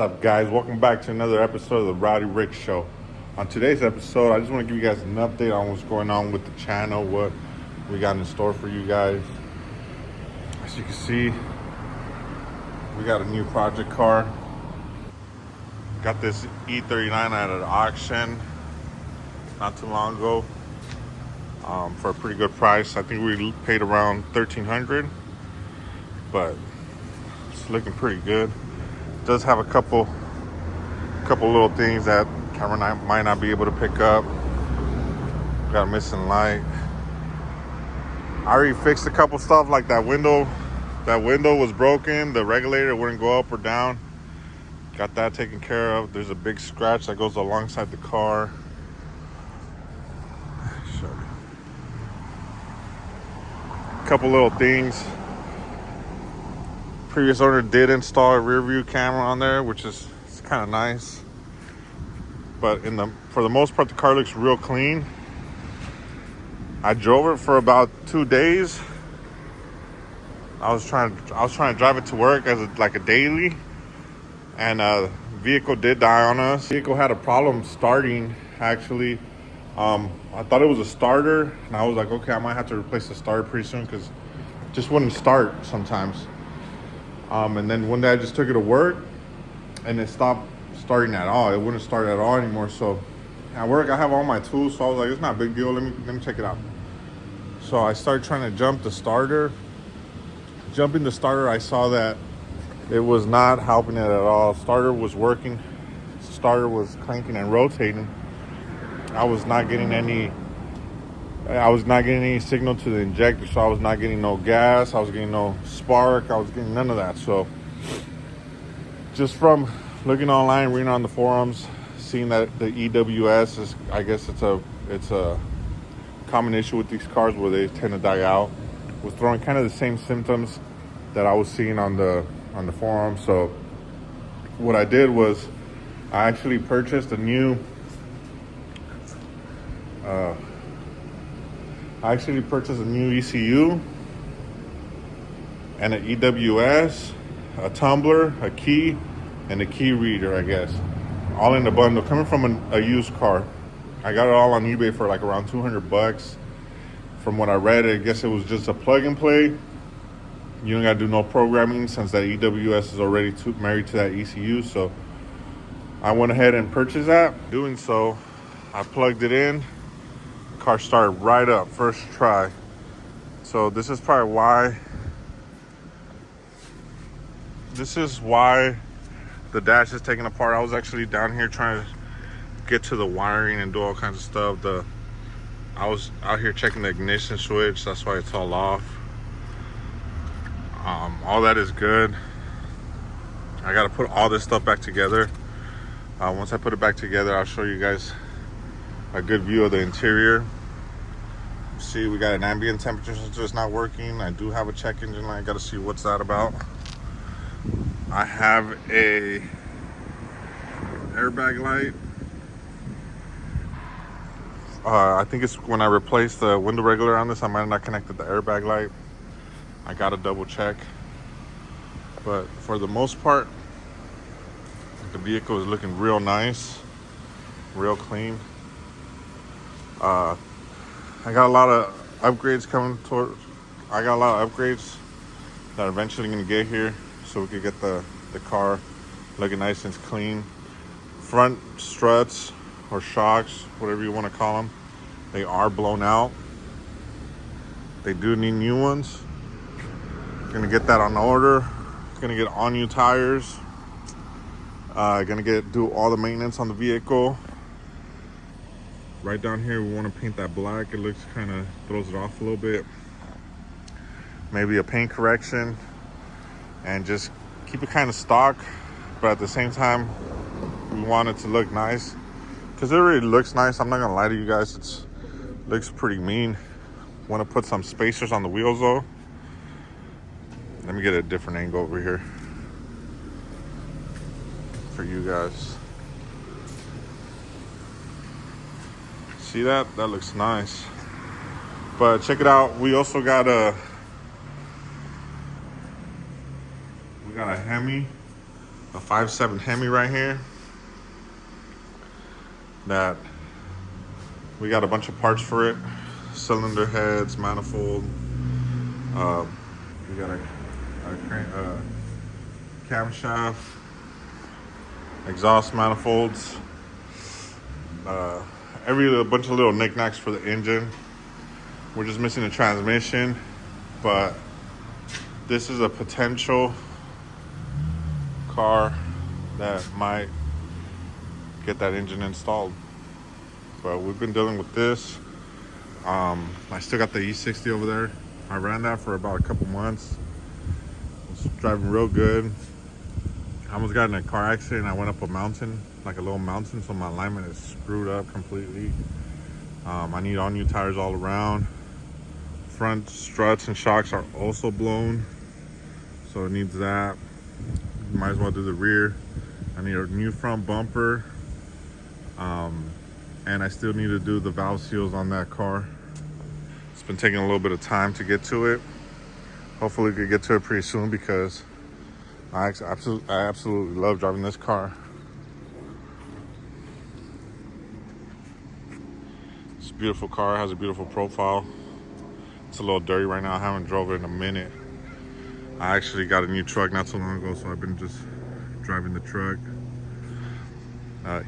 up, guys? Welcome back to another episode of the Rowdy Rick Show. On today's episode, I just want to give you guys an update on what's going on with the channel, what we got in store for you guys. As you can see, we got a new project car. Got this E39 at an auction not too long ago for a pretty good price. I think we paid around $1,300, but it's looking pretty good. It does have a couple little things that camera might not be able to pick up. Got a missing light. I already fixed a couple stuff, like that window. That window was broken. The regulator wouldn't go up or down. Got that taken care of. There's a big scratch that goes alongside the car. Show you. A couple little things. Previous owner did install a rear view camera on there, which is kind of nice. But for the most part, the car looks real clean. I drove it for about 2 days. I was trying to drive it to work as like a daily, and vehicle did die on us. Vehicle had a problem starting, actually. I thought it was a starter, and I was like, okay, I might have to replace the starter pretty soon because it just wouldn't start sometimes. And then one day I just took it to work, and it stopped starting at all. It wouldn't start at all anymore. So at work I have all my tools, so I was like, it's not a big deal. Let me check it out. So I started trying to jump the starter. Jumping the starter, I saw that it was not helping it at all. Starter was working. Starter was cranking and rotating. I was not getting any signal to the injector, so I was not getting no gas. I was getting no spark. I was getting none of that. So just from looking online, reading on the forums, seeing that the EWS is, I guess it's a common issue with these cars where they tend to die out, was throwing kind of the same symptoms that I was seeing on the forum. So what I did was I actually purchased a new ECU and an EWS, a tumbler, a key, and a key reader, I guess, all in the bundle, coming from a used car. I got it all on eBay for like around $200. From what I read, I guess it was just a plug and play. You don't got to do no programming since that EWS is already married to that ECU. So I went ahead and purchased that. Doing so, I plugged it in. The car started right up, first try. So this is probably why. This is why the dash is taken apart. I was actually down here trying to get to the wiring and do all kinds of stuff. I was out here checking the ignition switch. That's why it's all off. All that is good. I got to put all this stuff back together. Once I put it back together, I'll show you guys a good view of the interior. See, we got an ambient temperature sensor. It's not working. I do have a check engine light. I got to see what's that about. I have a airbag light. I think it's when I replaced the window regulator on this, I might have not connected the airbag light. I gotta double check. But for the most part, the vehicle is looking real nice, real clean. I got a lot of upgrades coming toward. I got a lot of upgrades that are eventually gonna get here, so we could get the car looking nice and clean. Front struts or shocks, whatever you want to call them, they are blown out. They do need new ones. Gonna get that on order. Gonna get all new tires. Gonna do all the maintenance on the vehicle. Right down here, we want to paint that black. It looks kind of throws it off a little bit. Maybe a paint correction, and just keep it kind of stock, but at the same time, we want it to look nice because it really looks nice. I'm not gonna lie to you guys, it looks pretty mean. Want to put some spacers on the wheels though. Let me get a different angle over here for you guys. See that? That looks nice. But check it out. We also got a Hemi a 5.7 Hemi right here that we got a bunch of parts for it. Cylinder heads, manifold. We got a camshaft, exhaust manifolds, a bunch of little knickknacks for the engine. We're just missing the transmission, but this is a potential car that might get that engine installed. But we've been dealing with this. I still got the E60 over there. I ran that for about a couple months. It's driving real good. I almost got in a car accident. I went up a mountain, like a little mountain, so my alignment is screwed up completely. I need all new tires all around. Front struts and shocks are also blown, so it needs that. Might as well do the rear. I need a new front bumper, and I still need to do the valve seals on that car. It's been taking a little bit of time to get to it. Hopefully we could get to it pretty soon, because I absolutely love driving this car. It's a beautiful car, has a beautiful profile. It's a little dirty right now. I haven't drove it in a minute. I actually got a new truck not so long ago, so I've been just driving the truck.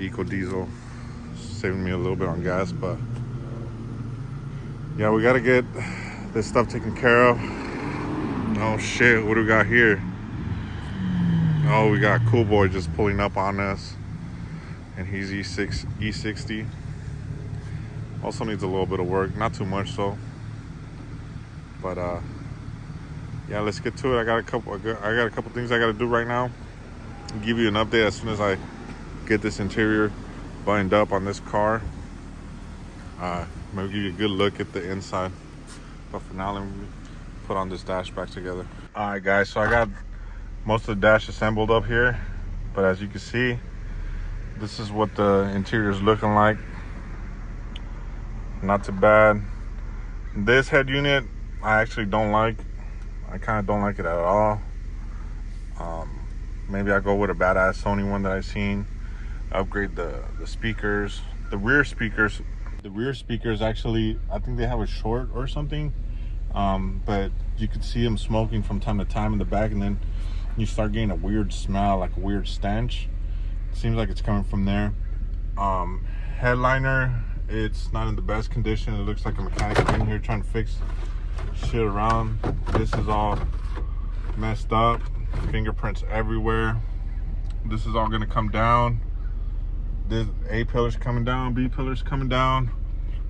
Eco diesel, saving me a little bit on gas, but yeah, we gotta get this stuff taken care of. Oh shit, what do we got here? Oh, we got Cool Boy just pulling up on us, and he's E60. Also needs a little bit of work, not too much so. But yeah, let's get to it. I got a couple things I got to do right now. I'll give you an update as soon as I get this interior buttoned up on this car. Maybe give you a good look at the inside. But for now, let me put on this dash back together. All right, guys. So I got most of the dash assembled up here, but as you can see, this is what the interior is looking like. Not too bad. This head unit, I actually don't like. I kind of don't like it at all. Maybe I go with a badass Sony one that I've seen. Upgrade the speakers. The rear speakers actually, I think they have a short or something. But you could see them smoking from time to time in the back, and then you start getting a weird smell, like a weird stench. It seems like it's coming from there. Headliner, it's not in the best condition. It looks like a mechanic in here trying to fix shit around. This is all messed up, fingerprints everywhere. This is all gonna come down. This A pillar's coming down, B pillar's coming down.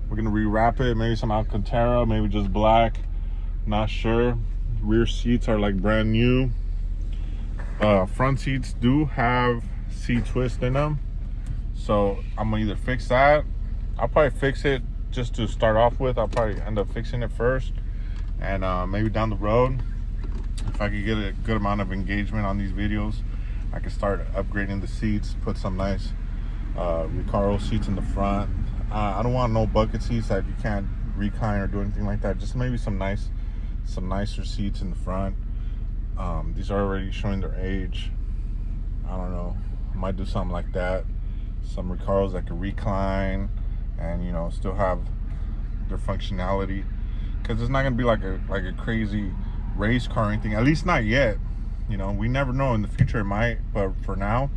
We're gonna rewrap it, maybe some Alcantara, maybe just black, not sure. Rear seats are like brand new. Front seats do have C-twist in them, so I'm gonna either fix that. I'll probably fix it just to start off with. I'll probably end up fixing it first, and maybe down the road, if I could get a good amount of engagement on these videos, I could start upgrading the seats, put some nice Recaro seats in the front. I don't want no bucket seats that you can't recline or do anything like that. Just maybe some nicer seats in the front. These are already showing their age. I don't know, I might do something like that. Some Recaros that can recline and, you know, still have their functionality, because it's not gonna be like a crazy race car or anything, at least not yet. You know, we never know, in the future it might, but for now,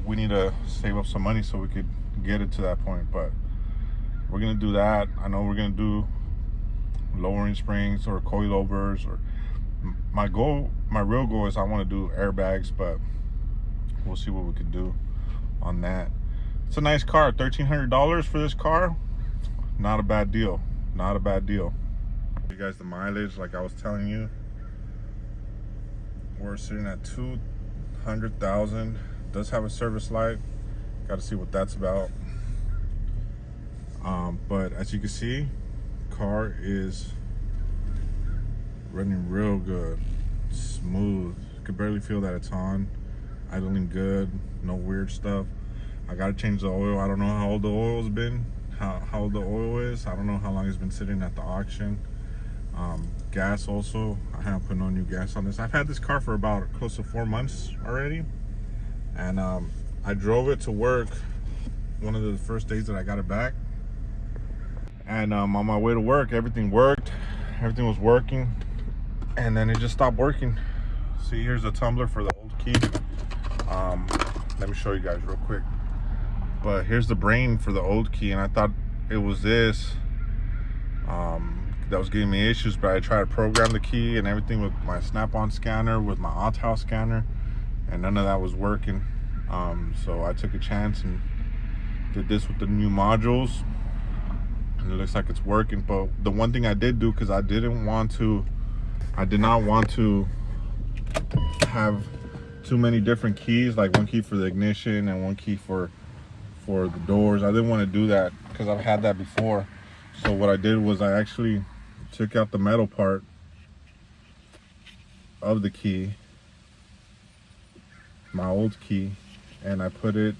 we need to save up some money so we could get it to that point. But we're gonna do that. I know we're gonna do lowering springs or coilovers, or my real goal is I want to do airbags, but we'll see what we could do on that. It's a nice car. $1,300 for this car, not a bad deal. Not a bad deal. You guys, the mileage, like I was telling you, we're sitting at 200,000. Does have a service light, got to see what that's about. But as you can see, car is running real good, smooth. You can barely feel that it's on. Idling good, no weird stuff. I gotta change the oil. I don't know how old the oil's been, how old the oil is. I don't know how long it's been sitting at the auction. Gas also, I haven't put no new gas on this. I've had this car for about close to 4 months already, and I drove it to work one of the first days that I got it back. And on my way to work, everything worked, everything was working, and then it just stopped working. See, here's a tumbler for the old key. Let me show you guys real quick. But here's the brain for the old key, and I thought it was this that was giving me issues, but I tried to program the key and everything with my snap-on scanner, with my auto scanner, and none of that was working. So I took a chance and did this with the new modules, and it looks like it's working. But the one thing I did do, because I did not want to have too many different keys, like one key for the ignition and one key for the doors. I didn't want to do that because I've had that before. So what I did was I actually took out the metal part of the key, my old key, and I put it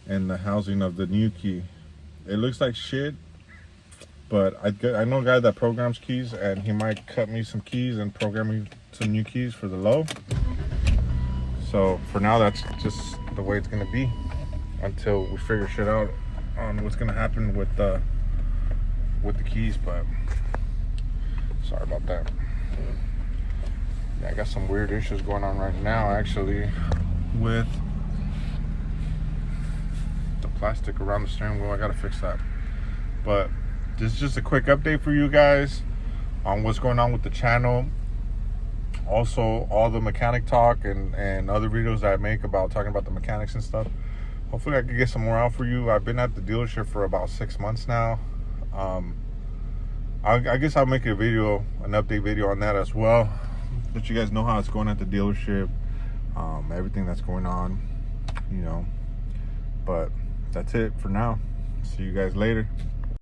in the housing of the new key. It looks like shit, but I know a guy that programs keys, and he might cut me some keys and program me some new keys for the low. So for now, that's just the way it's gonna be until we figure shit out on what's gonna happen with the keys. But sorry about that. Yeah, I got some weird issues going on right now actually with the plastic around the steering wheel. I gotta fix that. But this is just a quick update for you guys on what's going on with the channel. Also, all the mechanic talk and other videos that I make about talking about the mechanics and stuff. Hopefully I can get some more out for you. I've been at the dealership for about 6 months now. I guess I'll make a video, an update video on that as well, let you guys know how it's going at the dealership, everything that's going on, you know. But that's it for now. See you guys later.